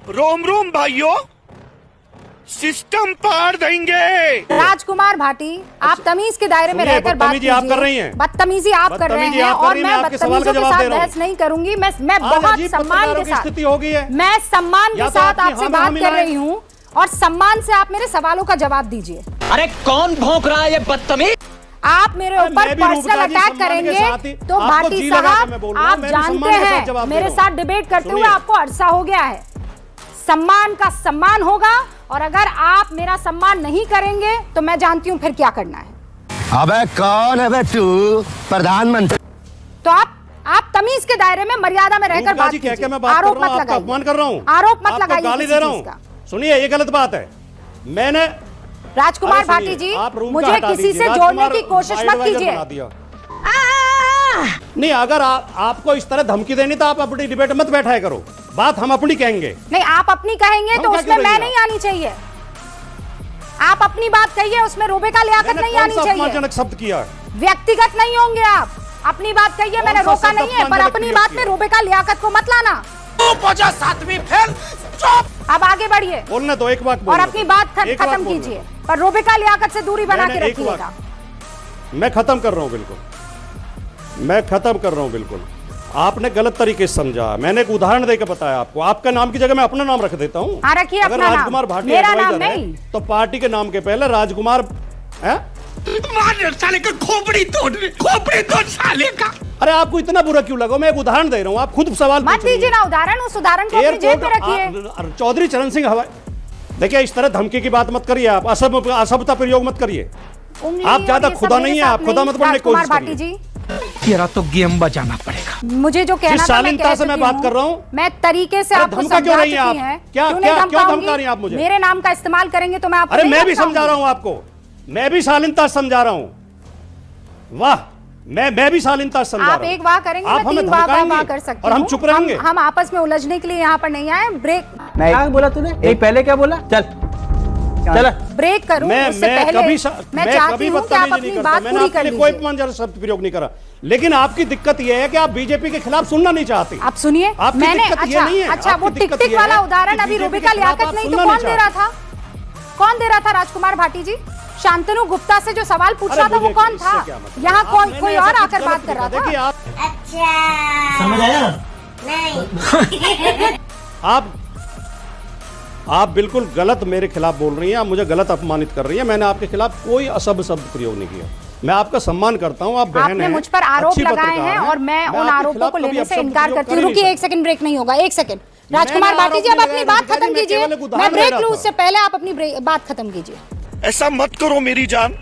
रोम रोम भाइयों, सिस्टम पार देंगे। राजकुमार भाटी, आप तमीज के दायरे में रहकर बात कीजिए। आप कर रही हैं। बदतमीजी आप कर रहे हैं और मैं बदतमीजों के साथ बहस नहीं करूंगी। मैं बहुत सम्मान के साथ स्थिति हो गई है। मैं सम्मान के साथ आपसे बात कर रही हूँ और सम्मान से आप मेरे सवालों का जवाब दीजिए। अरे कौन भौंक रहा है ये बदतमीज? आप मेरे ऊपर पर्सनल अटैक करेंगे तो भाटी साहब, आप जानते हैं मेरे साथ डिबेट करते हुए आपको अरसा हो गया है। सम्मान का सम्मान होगा और अगर आप मेरा सम्मान नहीं करेंगे तो मैं जानती हूं फिर क्या करना है। अबे कौन है बे तू? प्रधानमंत्री। तो आप तमीज के दायरे में मर्यादा में रहकर बात कीजिए। आरोप मत लगाइए। अपमान कर रहा हूं। आरोप मत लगाइए। गाली दे रहा हूं। सुनिए, ये गलत बात है। मैंने राजकुमार भाटी जी, मुझे किसी से जोड़ने की कोशिश मत कीजिए। नहीं, अगर आपको इस तरह धमकी देनी तो आप अपनी डिबेट मत बैठाया करो। बात हम अपनी कहेंगे। नहीं, आप अपनी कहेंगे तो उसमें मैं नहीं आनी चाहिए। आप अपनी बात कहिए, उसमें रोबे का लियाकत नहीं आनी चाहिए। अपमानजनक शब्द किया, व्यक्तिगत नहीं होंगे आप। अपनी बात कहिए, मैंने रोका नहीं है, पर अपनी बात में रोबे का लियाकत को मत लाना। अब आगे बढ़िए, बोलने दो, एक बात और अपनी बात खत्म कीजिए, पर रोबे का लियाकत से दूरी बना के रखिएगा। मैं खत्म कर रहा हूं, बिल्कुल मैं खत्म कर रहा हूं। बिल्कुल आपने गलत तरीके से समझा। मैंने एक उदाहरण देकर बताया आपको। आपका नाम की जगह मैं अपना नाम रख देता हूं। अगर राजकुमार भाटी एडवाइजर है तो पार्टी के नाम के पहले राजकुमार है। साले का खोपड़ी तोड़ साले का। अरे आपको इतना बुरा क्यों लगा? मैं एक उदाहरण दे रहा हूं, आप खुद सवाल मत दीजिए ना उदाहरण। उस उदाहरण को अपनी जेब में रखिए। चौधरी चरण सिंह हवाई, देखिए इस तरह धमकी की बात मत करिए। आप असभ्यता प्रयोग मत करिए। आप ज्यादा खुदा नहीं है, आप खुदा मत बनने की कोशिश करिए। तेरा तो गेम बजाना पड़ेगा। मुझे जो कहना था शालीनता से मैं बात कर रहा हूं। मैं तरीके से आपको समझा चुकी हैं। क्यों धमका रही हैं आप मुझे? मेरे नाम का इस्तेमाल करेंगे तो मैं आपको। अरे मैं भी समझा रहा हूं आपको, मैं भी शालीनता से समझा रहा हूं। वाह, मैं भी शालीनता से समझा रहा हूं। आप एक वाह करेंगे, आप मैं तीन वाह कर सकते हैं और हम चुप रहेंगे। हम आपस में उलझने के लिए यहाँ पर नहीं आए। ब्रेक क्या बोला तूने? नहीं, पहले क्या बोला? चल ब्रेक करूं उससे पहले मैं चाहती हूं कि आप अपनी बात पूरी कर लीजिए। कोई अपमानजनक शब्द प्रयोग नहीं करा, लेकिन आपकी दिक्कत यह है कि आप बीजेपी के खिलाफ सुनना नहीं चाहते। आप सुनिए, मैंने अच्छा वो टिक टिक वाला उदाहरण अभी रूबी का लियाकत नहीं तो कौन दे रहा था? कौन दे रहा था? राजकुमार भाटी जी, शांतनु गुप्ता से जो सवाल पूछ रहा था वो कौन था? यहाँ कोई और आकर बात कर रहा था। अच्छा समझ आया? नहीं। आप बिल्कुल गलत मेरे खिलाफ बोल रही हैं। आप मुझे गलत अपमानित कर रही हैं। मैंने आपके खिलाफ कोई असभ्य शब्द प्रयोग नहीं किया। मैं आपका सम्मान करता हूं। आप बहन हैं, आपने मुझ पर आरोप लगाए हैं और मैं उन आरोपों को लेने से इनकार करती हूँ। रुकिए एक सेकंड, ब्रेक नहीं होगा। एक सेकंड राजकुमार भाटी जी, अब अपनी बात खत्म कीजिए। मैं ब्रेक लूं उससे पहले आप अपनी बात खत्म कीजिए। ऐसा मत करो मेरी जान,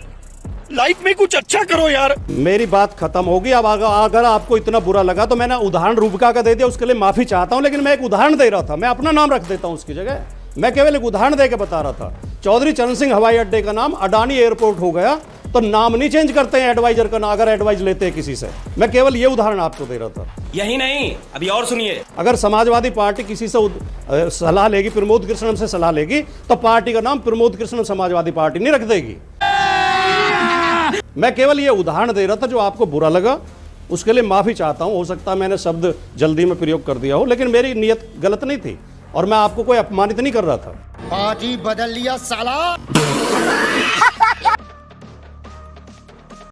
लाइफ में कुछ अच्छा करो यार। मेरी बात खत्म होगी। अब अगर आपको इतना बुरा लगा तो मैंने उदाहरण रूबिका का दे दिया, उसके लिए माफी चाहता हूं। लेकिन मैं एक उदाहरण दे रहा था, मैं अपना नाम रख देता हूं उसकी जगह। मैं केवल एक उदाहरण देकर बता रहा था। चौधरी चरण सिंह हवाई अड्डे का नाम अडानी एयरपोर्ट हो गया तो नाम नहीं चेंज करते हैं एडवाइजर का, अगर एडवाइज लेते हैं किसी से। मैं केवल ये उदाहरण आपको दे रहा था। यही नहीं, अभी और सुनिए। अगर समाजवादी पार्टी किसी से सलाह लेगी, प्रमोद कृष्णन से सलाह लेगी, तो पार्टी का नाम प्रमोद कृष्णन समाजवादी पार्टी नहीं रख देगी। मैं केवल ये उदाहरण दे रहा था, जो आपको बुरा लगा उसके लिए माफी चाहता हूं। हो सकता है मैंने शब्द जल्दी में प्रयोग कर दिया हो, लेकिन मेरी नीयत गलत नहीं थी और मैं आपको कोई अपमानित नहीं कर रहा था। पार्टी बदल लिया साला।